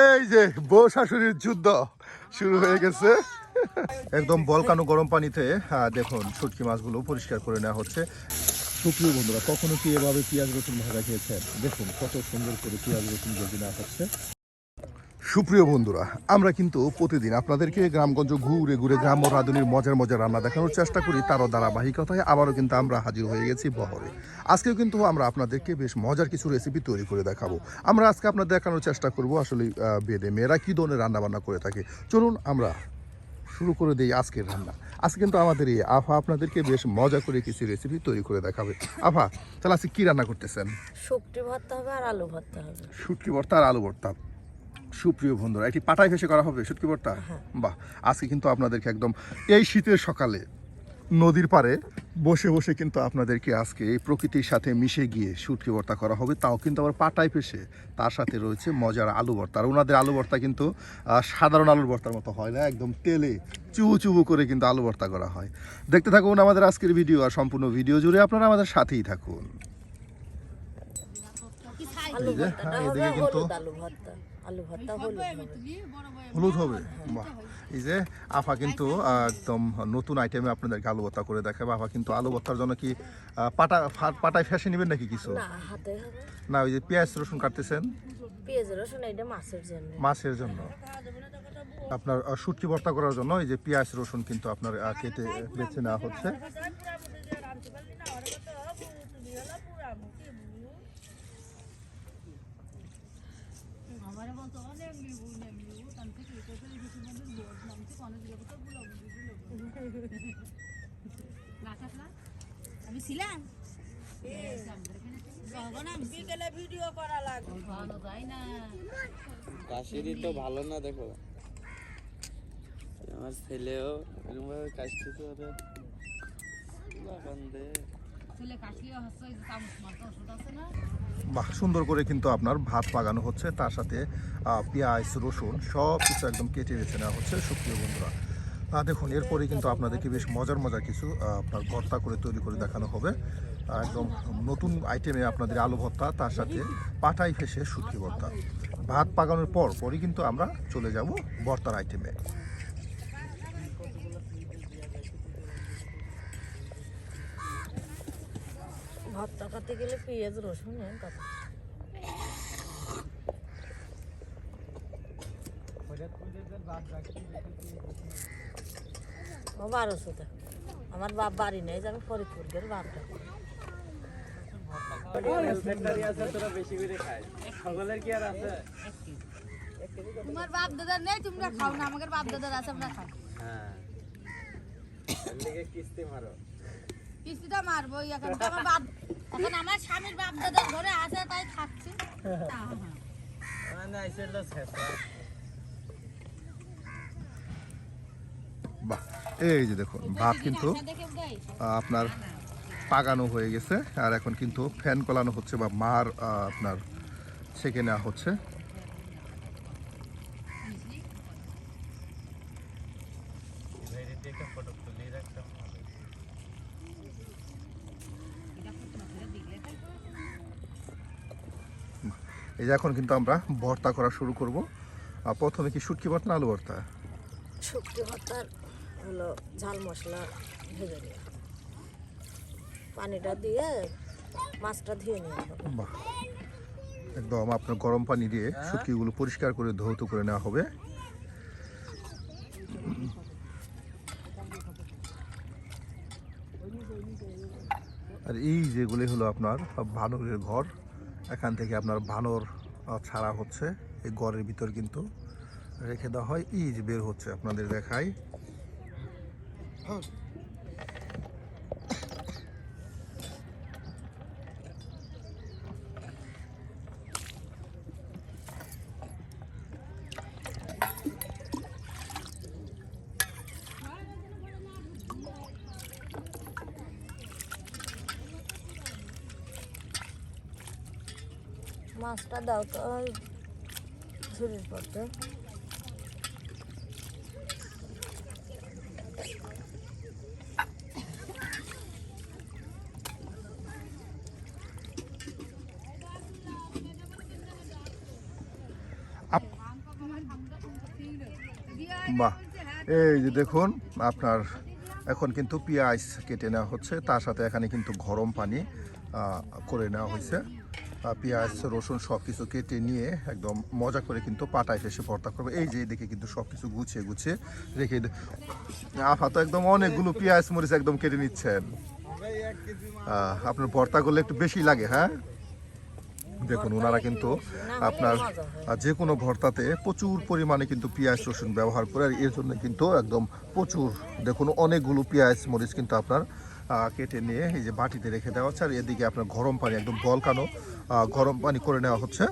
এই যে বউ শাশুড়ির যুদ্ধ শুরু হয়ে গেছে। একদম বলকানো গরম পানিতে দেখুন শুটকি মাছগুলো পরিষ্কার করে নেওয়া হচ্ছে। সুপ্রিয় বন্ধুরা, কখনো কি এভাবে পেঁয়াজ রসুন ভাজা খেয়েছেন? দেখুন কত সুন্দর করে পেঁয়াজ রসুন ভেজে নেওয়া হচ্ছে। সুপ্রিয় বন্ধুরা, আমরা কিন্তু প্রতিদিন আপনাদেরকে গ্রামগঞ্জ ঘুরে ঘুরে গ্রাম্য রাঁধুনির মজার মজার রান্না দেখানোর চেষ্টা করি। তারও ধারাবাহিকতায় আবারও কিন্তু আমরা হাজির হয়ে গেছি বহরে। আজকেও কিন্তু আমরা আপনাদেরকে বেশ মজার কিছু রেসিপি তৈরি করে দেখাবো। আমরা আজকে আপনাদের দেখানোর চেষ্টা করব আসলে বেদে মেয়েরা কী ধরনের রান্নাবান্না করে থাকে। চলুন আমরা শুরু করে দিই আজকের রান্না। আজকে কিন্তু আমাদের এই আফা আপনাদেরকে বেশ মজা করে কিছু রেসিপি তৈরি করে দেখাবে। আফা, তাহলে আজকে কী রান্না করতেছেন? শুটকি ভর্তা হবে আর আলু ভর্তা হবে। শুটকি ভর্তা আর আলু ভর্তা। সুপ্রিয় বন্ধুরা, এটি পাটায় ভেসে করা হবে শুটকি ভর্তা। বাহ, আজকে কিন্তু আপনাদেরকে একদম এই শীতের সকালে নদীর পাড়ে বসে বসে কিন্তু আপনাদেরকে আজকে এই প্রকৃতির সাথে মিশে গিয়ে শুটকি ভর্তা করা হবে, তাও কিন্তু আবার পাটায় ভেসে। তার সাথে রয়েছে মজার আলু ভর্তা। আর ওনাদের আলু ভর্তা কিন্তু সাধারণ আলুর ভর্তার মতো হয় না, একদম তেলে চুবু চুবু করে কিন্তু আলু ভর্তা করা হয়। দেখতে থাকুন আমাদের আজকের ভিডিও, আর সম্পূর্ণ ভিডিও জুড়ে আপনারা আমাদের সাথেই থাকুন। এদিকে কিন্তু হলুদ হবে। বাহ, এই যে আফা কিন্তু একদম নতুন আইটেমে আপনাদেরকে আলু ভর্তা করে দেখাবে। আফা কিন্তু আলু ভর্তার জন্য কি পাটায় ফেসে নেবেন নাকি কিছু? না, ওই যে পেঁয়াজ রসুন কাটতেছেন। পেঁয়াজ রসুন এটা মাছের জন্য আপনার শুটকি ভর্তা করার জন্য এই যে পেঁয়াজ রসুন কিন্তু আপনার কেটে বেছে নেওয়া হচ্ছে। আমি ছিলাম বিকেলে ভিডিও করা লাগবে কাশিরই তো ভালো না, দেখো আমার ছেলেও এরকম ভাবে কাশতেছে ওদের বাহ, সুন্দর করে কিন্তু আপনার ভাত পাকানো হচ্ছে, তার সাথে পেঁয়াজ রসুন সব কিছু একদম কেটে বেছে নেওয়া হচ্ছে। সুপ্রিয় বন্ধুরা, দেখুন এরপরে কিন্তু আপনাদেরকে বেশ মজার মজার কিছু আপনার ভর্তা করে তৈরি করে দেখানো হবে। একদম নতুন আইটেমে আপনাদের আলু ভর্তা, তার সাথে পাটাই ফেসে শুটকি ভর্তা। ভাত পাকানোর পরই কিন্তু আমরা চলে যাব ভর্তার আইটেমে। ভর্তা করতে গেলে পেঁয়াজ রসুন কথা। আমার বাপ বাড়ি নেই, আমি ফরিদপুর গেলে বাপটা তোমার বাপ দাদার নেই, তোমরা খাও না, আমাদের বাপ দাদার আছে, আমরা খাও। কিস্তিটা মারবো এখন তো আমার বাপ, এখন আমার স্বামীর বাপ দাদার ঘরে আছে তাই থাকছি। বাহ, এই যে দেখুন ভাত কিন্তু আপনার পাকানো হয়ে গেছে, আর এখন কিন্তু ফ্যান কলানো হচ্ছে বা মার আপনার ছেঁকে নেওয়া হচ্ছে। এই যে এখন কিন্তু আমরা ভর্তা করা শুরু করব। প্রথমে কি শুটকি ভর্তা না আলু ভর্তা? শুটকি ভর্তার হলো ঝাল মশলা ভেজে নিয়ে পানিটা দিয়ে মাছটা ধুয়ে নিয়ে হবে। বাহ, একদম আপনার গরম পানি দিয়ে শুটকিগুলো পরিষ্কার করে ধৌত করে নেওয়া হবে। আর এই যেগুলি হলো আপনার বানরের ঘর, এখান থেকে আপনার বানর ছাড়া হচ্ছে। এই ঘরের ভিতর কিন্তু রেখে দেওয়া হয়, এই যে বের হচ্ছে, আপনাদের দেখাই। মাছটা দাও তো ঝুড়ির পড়তে। বাহ, এই যে দেখুন আপনার এখন কিন্তু পেঁয়াজ কেটে নেওয়া হচ্ছে, তার সাথে এখানে কিন্তু গরম পানি করে নেওয়া হয়েছে। পেঁয়াজ রসুন সব কিছু কেটে নিয়ে একদম মজা করে কিন্তু পাটায় এসে ভর্তা করবে। এই যে এদিকে কিন্তু সব কিছু গুছিয়ে গুছিয়ে রেখে আফা তো একদম অনেকগুলো পেঁয়াজ মরিচ একদম কেটে নিচ্ছেন। আপনার ভর্তা করলে একটু বেশি লাগে, হ্যাঁ। দেখুন ওনারা কিন্তু আপনার যে কোনো ভর্তাতে প্রচুর পরিমাণে কিন্তু পেঁয়াজ রসুন ব্যবহার করে, আর এর জন্য কিন্তু একদম প্রচুর দেখুন অনেকগুলো পেঁয়াজ মরিচ কিন্তু আপনার কেটে নিয়ে এই যে বাটিতে রেখে দেওয়া হচ্ছে। আর এদিকে আপনার গরম পানি একদম বলকানো গরম পানি করে নেওয়া হচ্ছে।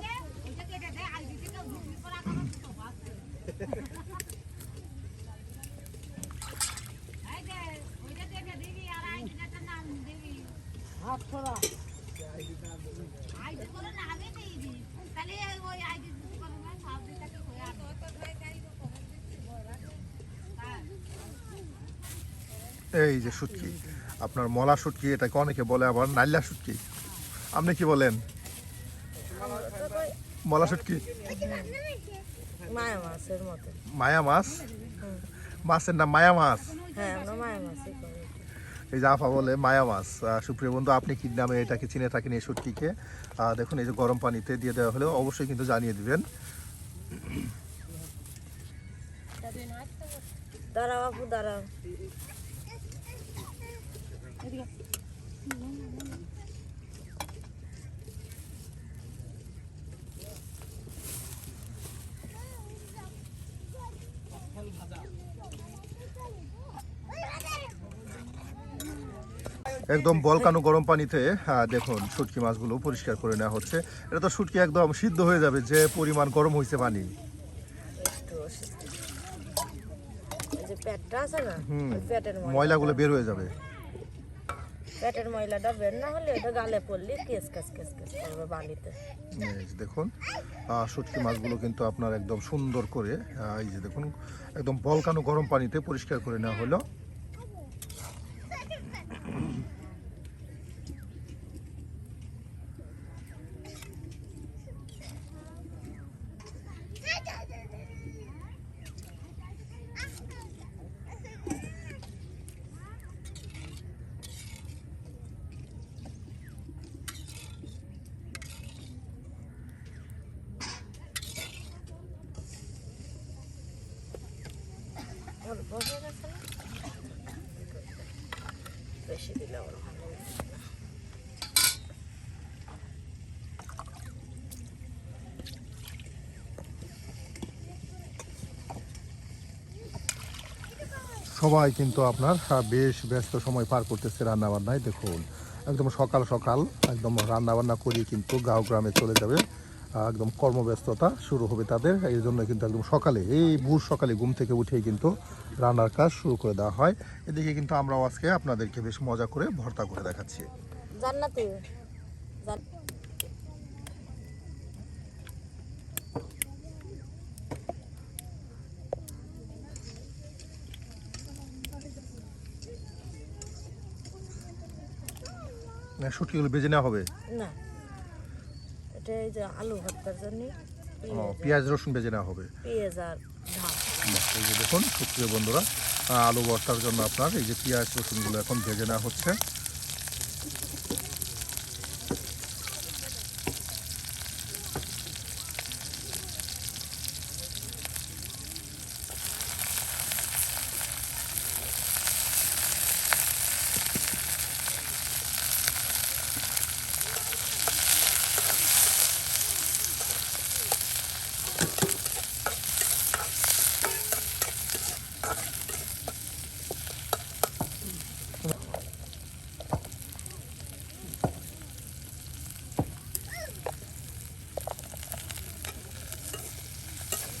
এই যে শুটকি, আপনার মলা শুটকি, এটাকে অনেকে বলে আবার নাইলা শুটকি। আপনি কি বলেন? মলা শুটকি, মায়া মাছের মতো। মায়া মাছ, মাছের নাম মায়া মাছ। হ্যাঁ, আমরা মায়া মাছই করি। এই যে আফা বলে মায়া মাছ। সুপ্রিয় বন্ধু, আপনি কি নামে এটাকে চিনে থাকেন এই শুটকিকে? দেখুন এই যে গরম পানিতে দিয়ে দেওয়া হলেও অবশ্যই কিন্তু জানিয়ে দিবেন। দাঁড়াও আপু, দাঁড়াও। একদম বলকানো গরম পানিতে দেখুন শুটকি মাছগুলো পরিষ্কার করে নেওয়া হচ্ছে। এটা তো শুটকি একদম সিদ্ধ হয়ে যাবে যে পরিমাণ গরম হয়েছে পানি। একটু এই যে পেটটা আছে না, ওই পেটের ময়লাগুলো বের হয়ে যাবে। পেটের ময়লাটা বের না হলে এটা গালে পড়লে কেস কেস কেস কেস করবে বালিতে। এই যে দেখুন শুটকি মাছগুলো কিন্তু আপনার একদম সুন্দর করে এই যে দেখুন একদম বলকানো গরম পানিতে পরিষ্কার করে নেওয়া হলো। অল্প হয়ে গেছে না, বেশি দিলে আবার ভালো হবে। সবাই কিন্তু আপনার বেশ ব্যস্ত সময় পার করতেছে রান্না বান্নায়। দেখুন একদম সকাল সকাল একদম রান্না বান্না করিয়ে কিন্তু গাঁও গ্রামে চলে যাবে, একদম কর্মব্যস্ততা শুরু হবে তাদের। এই জন্য কিন্তু একদম সকালে এই ভোর সকালে ঘুম থেকে উঠেই কিন্তু রান্নার কাজ শুরু করে দেওয়া হয়। এদিকে কিন্তু আমরাও আজকে আপনাদেরকে বেশ মজা করে ভর্তা করে দেখাচ্ছি। জান্নাতি শুটকিগুলো ভেজে নেওয়া হবে। না, এটা এই যে আলু ভর্তার জন্য পেঁয়াজ রসুন ভেজে নেওয়া হবে। পেঁয়াজ আর ঢাক। এই যে দেখুন সুপ্রিয় বন্ধুরা, আলু ভর্তার জন্য আপনার এই যে পেঁয়াজ রসুনগুলো এখন ভেজে নেওয়া হচ্ছে।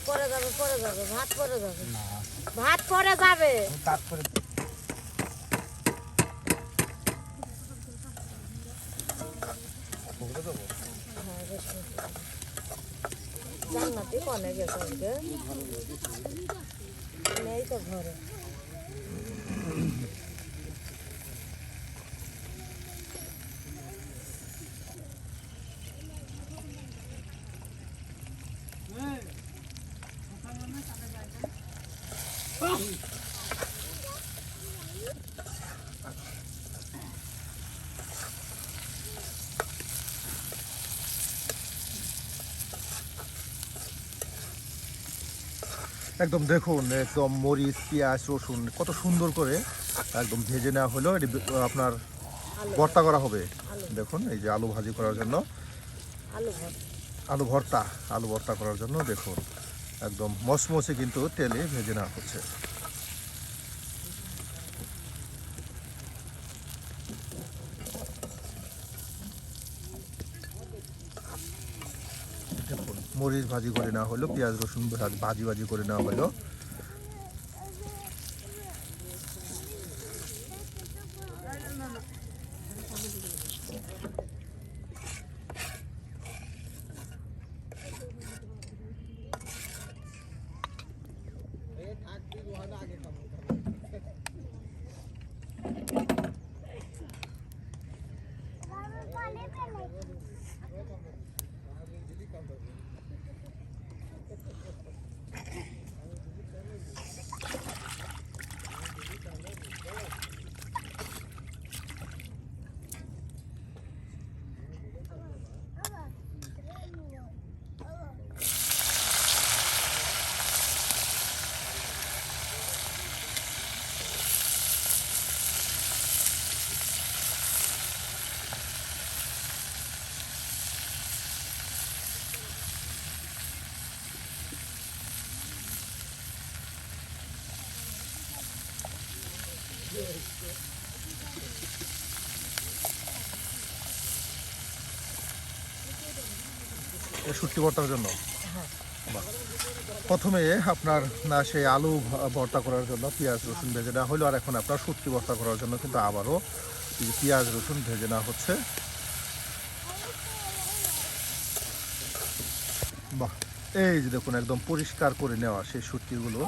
পরে যাবে, পরে যাবে, ভাত পরে যাবে, ভাত পরে যাবে। জান্নাতি কনে গেছে আজকে, নেই তো ঘরে। একদম দেখুন, একদম মরিচ পেঁয়াজ রসুন কত সুন্দর করে একদম ভেজে নেওয়া হলো। এটি আপনার ভর্তা করা হবে। দেখুন এই যে আলু ভাজি করার জন্য, আলু ভর্তা। আলু ভর্তা করার জন্য দেখুন একদম মচমচে কিন্তু তেলে ভেজে নেওয়া হচ্ছে। দেখুন মরিচ ভাজি করে নেওয়া হলো, পেঁয়াজ রসুন ভাজি করে নেওয়া হলো। শুটকি ভর্তার জন্য বাহ। প্রথমে আপনার না সেই আলু ভর্তা করার জন্য পেঁয়াজ রসুন ভেজে নেওয়া হলো, আর এখন আপনার শুটকি ভর্তা করার জন্য কিন্তু আবারও পেঁয়াজ রসুন ভেজে নেওয়া হচ্ছে। বাহ, এই যে দেখুন একদম পরিষ্কার করে নেওয়া সেই শুটকিগুলো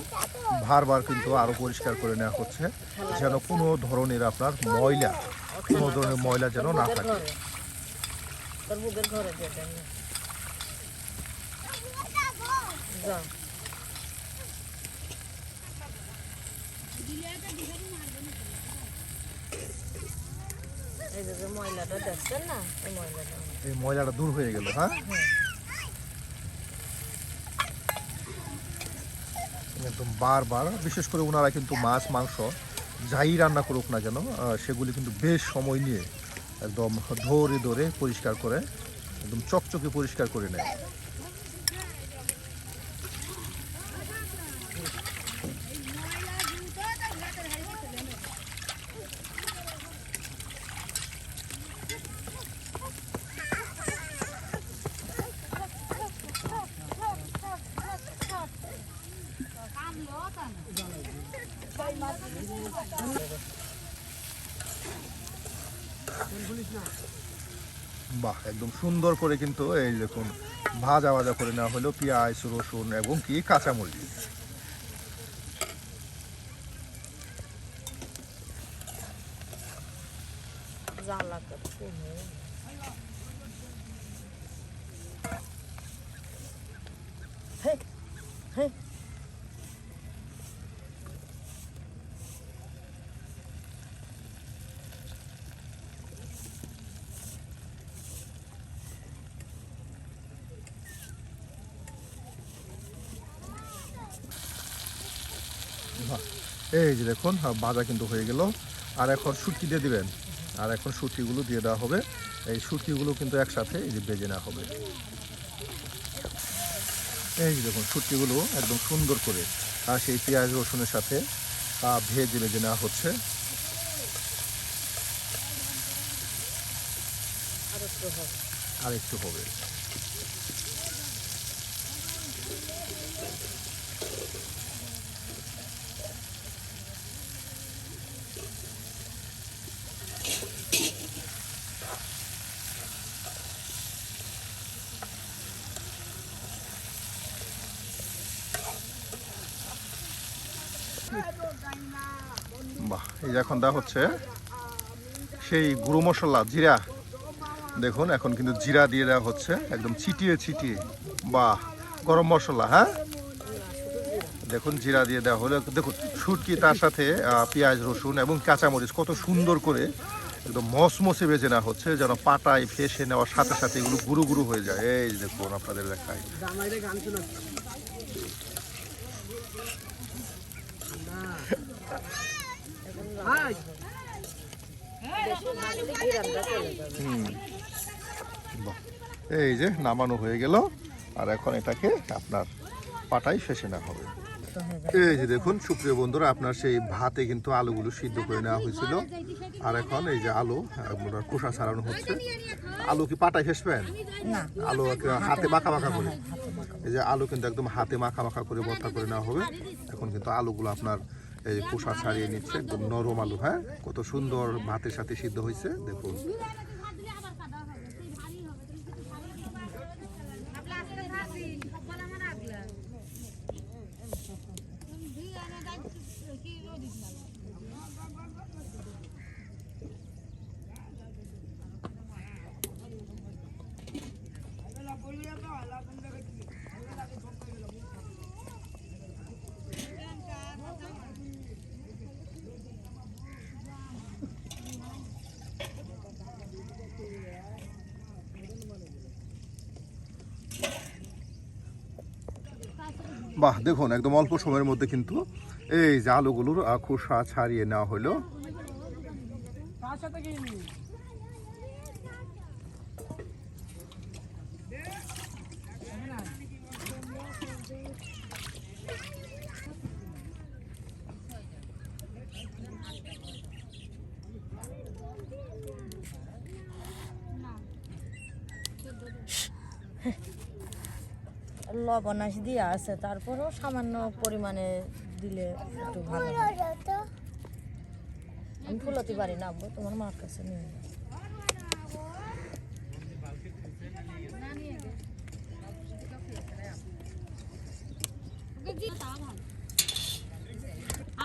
বারবার কিন্তু আরও পরিষ্কার করে নেওয়া হচ্ছে, যেন কোনো ধরনের আপনার ময়লা যেন না থাকে। তোর বুকের ঘরে দিয়ে দেন না। যাও। এই যে ময়লাটা দেখছেন না, এই ময়লাটা দূর হয়ে গেল। হ্যাঁ, একদম বারবার, বিশেষ করে ওনারা কিন্তু মাছ মাংস যাই রান্না করুক না কেন সেগুলি কিন্তু বেশ সময় নিয়ে একদম ধরে পরিষ্কার করে একদম চকচকে পরিষ্কার করে নেয়। বাহ, একদম সুন্দর করে কিন্তু এই দেখুন ভাজা করে নেওয়া হলো পেঁয়াজ রসুন এবং কি কাঁচামরিচ। জ্বালা করতে এই যে দেখুন ভাজা কিন্তু হয়ে গেল, আর এখন শুটকি দিয়ে দিবেন, আর এখন শুটকিগুলো দিয়ে দেওয়া হবে। এই শুটকিগুলো কিন্তু একসাথে এই যে ভেজে নেওয়া হবে। এই যে দেখুন শুটকিগুলো একদম সুন্দর করে আর সেই পেঁয়াজ রসুনের সাথে ভেজে নেওয়া হচ্ছে। আর একটু হবে। বাহ, এই যে এখন দেওয়া হচ্ছে সেই গুঁড়ো মশলা জিরা। দেখুন এখন কিন্তু জিরা দিয়ে দেওয়া হচ্ছে একদম ছিটিয়ে। বাহ, গরম মশলা। হ্যাঁ, দেখুন জিরা দিয়ে দেওয়া হলো, দেখুন শুটকি তার সাথে পেঁয়াজ রসুন এবং কাঁচামরিচ কত সুন্দর করে একদম মসমসে ভেজে নেওয়া হচ্ছে, যেন পাটায় ফেসে নেওয়ার সাথে সাথে এগুলো গুরু গুরু হয়ে যায়। এই যে দেখুন আপনাদের দেখায়। বাহ, এই যে নামানো হয়ে গেল, আর এখন এটাকে আপনার পাটায় ফেসে নেওয়া হবে। এই যে দেখুন সুপ্রিয় বন্ধুরা, আপনার সেই ভাতে কিন্তু আলুগুলো সিদ্ধ করে নেওয়া হয়েছিল, আর এখন এই যে আলু খোসা ছাড়ানো হচ্ছে। আলু কি পাটায় ফেসবেন? আলু হাতে মাখা মাখা করে, এই যে আলু কিন্তু একদম হাতে মাখা মাখা করে ভর্তা করে নেওয়া হবে। এখন কিন্তু আলুগুলো আপনার এই খোসা ছাড়িয়ে নিচ্ছে, একদম নরম আলু। হ্যাঁ, কত সুন্দর ভাতের সাথে সিদ্ধ হয়েছে দেখুন। বাহ, দেখুন একদম অল্প সময়ের মধ্যে কিন্তু এই যে আলুগুলোর খোসা ছাড়িয়ে নেওয়া হলো। লবণ আঁশ দিয়ে আছে, তারপরেও সামান্য পরিমাণে দিলে একটু ভালো হয়। আমি ফুলতে পারি না আব্বু, তোমার মার কাছে নিয়ে যাও।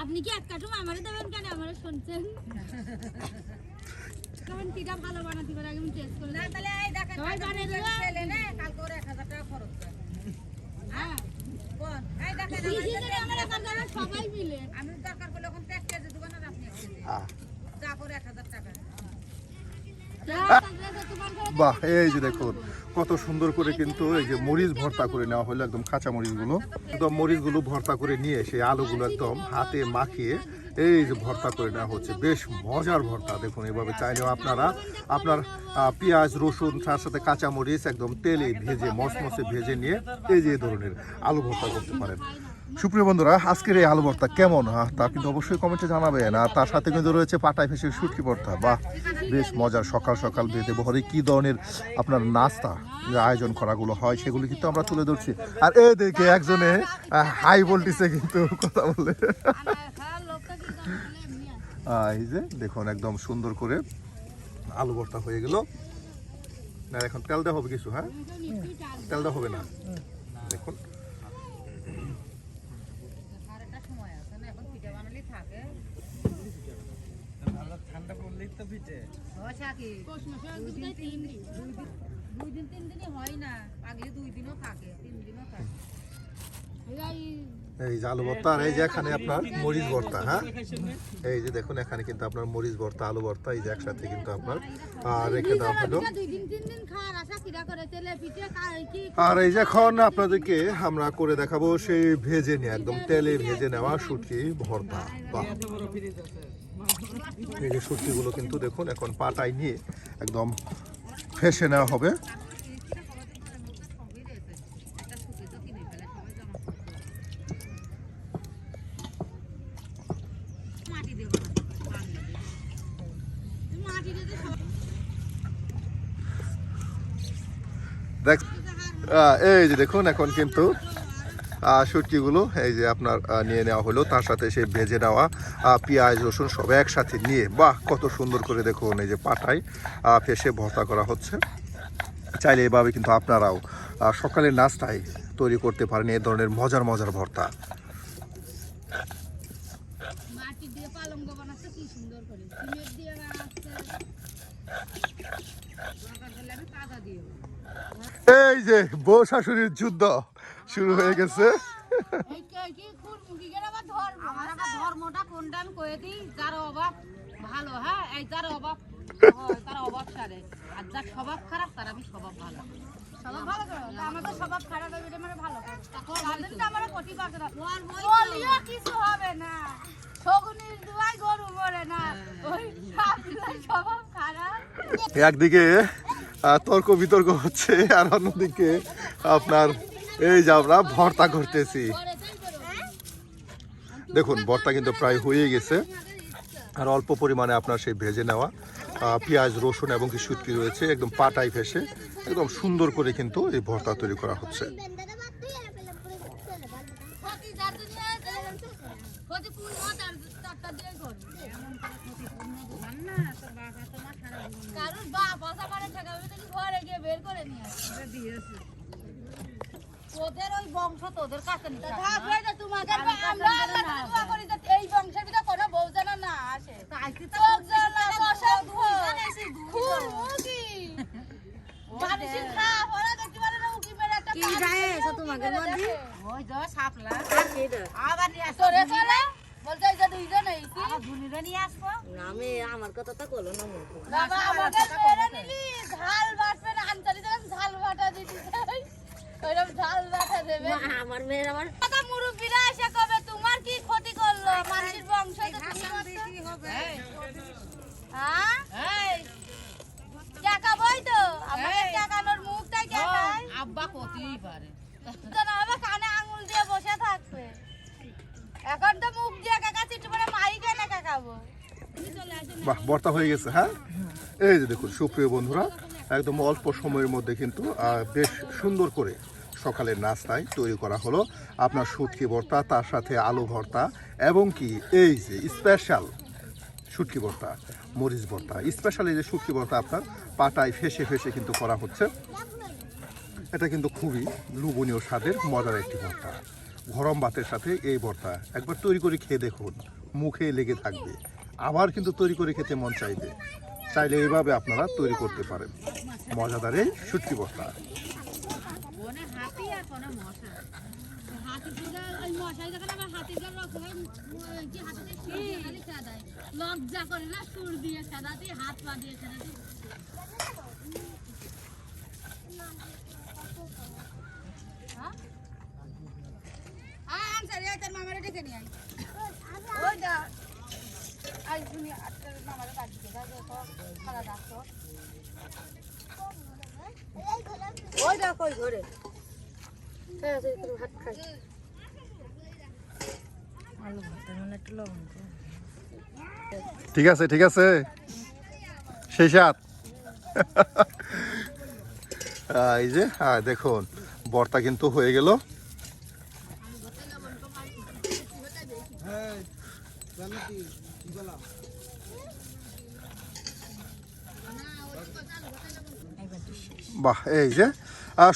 আপনি কি এক কাঠুম আমারে দেবেন কেন? আমারে শুনছেন কেমন পিঠা ভালো বানাতে পারে আগে আমি টেস্ট করে না, তাহলে এই দেখেন সবাই বানিয়ে দিবে ছেলে না কালকে ওর 1000 টাকা খরচ করে। হ্যাঁ কোন এই দেখেন আমরা কালকে সবাই মিলে আমি দরকার করলে এখন প্যাক করে দেব না, আপনি যা করে 1000 টাকা। বাহ, এই যে দেখুন কত সুন্দর করে কিন্তু এই যে মরিচ ভর্তা করে নেওয়া হলো, একদম কাঁচা মরিচগুলো, একদম মরিচগুলো ভর্তা করে নিয়ে সেই আলুগুলো একদম হাতে মাখিয়ে এই যে ভর্তা করে নেওয়া হচ্ছে। বেশ মজার ভর্তা। দেখুন এভাবে চাইলেও আপনারা আপনার পেঁয়াজ রসুন তার সাথে কাঁচামরিচ একদম তেলে ভেজে মসমসে ভেজে নিয়ে এই যে ধরনের আলু ভর্তা করতে পারেন। সুপ্রিয় বন্ধুরা, আজকের এই আলু ভর্তা কেমন তা কিন্তু অবশ্যই কমেন্টে জানাবেন। আর তার সাথে কিন্তু রয়েছে পাটায় ফেসে শুটকি ভর্তা। বাহ, বেশ মজার। সকাল সকাল বেঁধে বহরে কী ধরনের আপনার নাস্তা যে আয়োজন করাগুলো হয় সেগুলো কিন্তু আমরা তুলে ধরছি। আর এই দেখে একজনে হাই ভোল্টেজে কিন্তু কথা বলে। এই যে দেখুন একদম সুন্দর করে আলু ভর্তা হয়ে গেল। না এখন তেল দেওয়া হবে কিছু? হ্যাঁ, তেল দেওয়া হবে না। দেখুন ঠান্ডা পড়লেই তো পিঠে দুই দিন তিন দিনই হয় না, আগলে 2 দিনও থাকে 3 দিনও থাকে। এই যে আলু ভর্তা, আর এই যে এখানে আপনার মরিচ ভর্তা। হ্যাঁ, এই যে দেখুন এখানে কিন্তু আপনার মরিচ ভর্তা আলু ভর্তা এই যে একসাথে কিন্তু আপনার রেখে দেওয়া হলো। আর এই যে এখন আপনাদেরকে আমরা করে দেখাবো সেই ভেজে নিয়ে একদম তেলে ভেজে নেওয়া শুটকি ভর্তা। বাহ, এই যে শুটকিগুলো কিন্তু দেখুন এখন পাটায় নিয়ে একদম ফেসে নেওয়া হবে। এই যে দেখুন এখন কিন্তু শুটকিগুলো এই যে আপনার নিয়ে নেওয়া হলো, তার সাথে সেই ভেজে নেওয়া পেঁয়াজ রসুন সব একসাথে নিয়ে বাহ কত সুন্দর করে দেখুন এই যে পাটায় ফেসে ভর্তা করা হচ্ছে। চাইলে এভাবে কিন্তু আপনারাও সকালের নাস্তায় তৈরি করতে পারেন এই ধরনের মজার মজার ভর্তা। এই যে বউ শাশুড়ির যুদ্ধ শুরু হয়ে গেছে। আমার আবার ধর্মটা কোনটা আমি কয়ে দিই, যার অভাব ভালো, হ্যাঁ, এই যার অভাব হয় তার অভাব সারে, আর যার স্বভাব খারাপ তার আমি স্বভাব ভালো। স্বভাব ভালো করো, তা আমার তো স্বভাব খারাপ হবে, এটা মানে ভালো করো। তাদের তো আমার ক্ষতি করতে না, বলিও কিছু হবে না, শগুনির দুয়ায় গরু মরে না, ওই আপনার স্বভাব খারাপ। একদিকে তর্ক বিতর্ক হচ্ছে, আর অন্যদিকে আপনার এই যে আমরা ভর্তা করতেছি। দেখুন ভর্তা কিন্তু প্রায় হয়ে গেছে, আর অল্প পরিমাণে আপনার সেই ভেজে নেওয়া পেঁয়াজ রসুন এবং কি শুটকি রয়েছে, একদম পাটাই ফেসে একদম সুন্দর করে কিন্তু এই ভর্তা তৈরি করা হচ্ছে। কারণ বাপ আসা মানে ঠেকাবে তো ঘরে গিয়ে বের করে নিয়ে আসবে দিয়েছে। তোদের ওই বংশ তোদের কাছে নিতে হবে না, তোমাদের আমরা আল্লাহকে দোয়া করি যে এই বংশের ভিতরে কোনো বউ যেন না আসে। চোখ জ্বালা বসা খুন মুগি মানুষের খাপ ওরা দেখতে পারে না, উকি মেরে একটা কি যায় এসো তোমাকে বলি ওই তো সাপলা কেডা আবার নিয়ে আসো রে চলে বলতে এই যে দুইজন এইছি আবার বুনিরে নিয়ে আসবো। না আমি আমার কথা তো কলো না মুখ বাবা আমাদের মেরে নিলি ঝাল বাটবে না, আনতালি দেন ঝাল বাটা দিতে চাই, ওইরকম ঝাল বাটা দেবে। আমার মেয়ের আমার কথা মুরব্বিরা এসে কবে তোমার কি ক্ষতি করলো, মানুষের বংশ তো তুমি হবে, হ্যাঁ এই টাকা বই তো আমাদের টাকানোর মুখটাই দেখায়, আব্বা কতই পারে তো না হবে, কানে আঙুল দিয়ে বসে থাকবে, এখন তো মুখ দিয়ে কাকা চিঠি পরে মাই কেন কাকাবো। বাহ, ভর্তা হয়ে গেছে। হ্যাঁ, এই যে দেখুন সুপ্রিয় বন্ধুরা, একদম অল্প সময়ের মধ্যে কিন্তু বেশ সুন্দর করে সকালের নাস্তায় তৈরি করা হলো আপনার শুটকি ভর্তা, তার সাথে আলু ভর্তা এবং কি এই যে স্পেশাল শুটকি ভর্তা, মরিচ ভর্তা। স্পেশাল এই যে শুটকি ভর্তা আপনার পাটায় ফেসে ফেসে কিন্তু করা হচ্ছে। এটা কিন্তু খুবই লোভনীয় স্বাদের মজার একটি ভর্তা। গরম ভাতের সাথে এই ভর্তা একবার তৈরি করে খেয়ে দেখুন, মুখে লেগে থাকবে, আবার কিন্তু তৈরি করে খেতে মন চাইবে। চাইলে এইভাবে আপনারা তৈরি করতে পারেন মজাদার এই শুটকি ভর্তা। কোনে হাতি আর কোনে মশা, হাতি পুরা ওই মশাই যখন আবার হাতির গাল রক্ত হয় কি হাতিতে সুর দিয়ে খালি সাদায়, লজ্জা করে না সুর দিয়ে সাদাতে, হাত পা দিয়ে সাদাতে। হ্যাঁ আনসার এই তোর মামারে ডেকে নিয়ে আই, ওই দা আই শুনি আত্মার মামারে কাট দিয়ে দাও তো খালা দাও, ওই দা কই ঘরে ভাত খাই আলু ভাতের মানে একটু লবণ তো। ঠিক আছে, ঠিক আছে, সেই সাত। এই যে দেখুন ভর্তা কিন্তু হয়ে গেল। বাহ, এই যে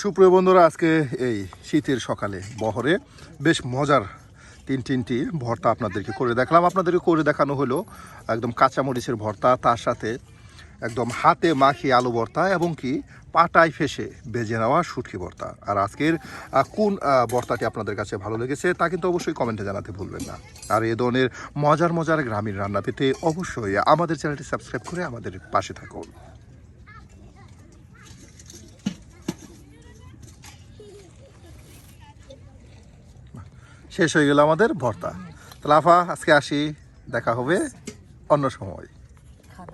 সুপ্রিয় বন্ধুরা, আজকে এই শীতের সকালে বহরে বেশ মজার তিনটি ভর্তা আপনাদেরকে করে দেখালাম। আপনাদেরকে করে দেখানো হলো একদম কাঁচামরিচের ভর্তা, তার সাথে একদম হাতে মাখিয়ে আলু ভর্তা এবং কি পাটায় ফেসে বেজে নেওয়া শুটকি ভর্তা। আর আজকের কোন ভর্তাটি আপনাদের কাছে ভালো লেগেছে তা কিন্তু অবশ্যই কমেন্টে জানাতে ভুলবেন না। আর এই ধরনের মজার গ্রামীণ রান্না পেতে অবশ্যই আমাদের চ্যানেলটি সাবস্ক্রাইব করে আমাদের পাশে থাকুন। শেষ হয়ে গেল আমাদের ভর্তা। তাহলে আফা আজকে আসি, দেখা হবে অন্য সময়।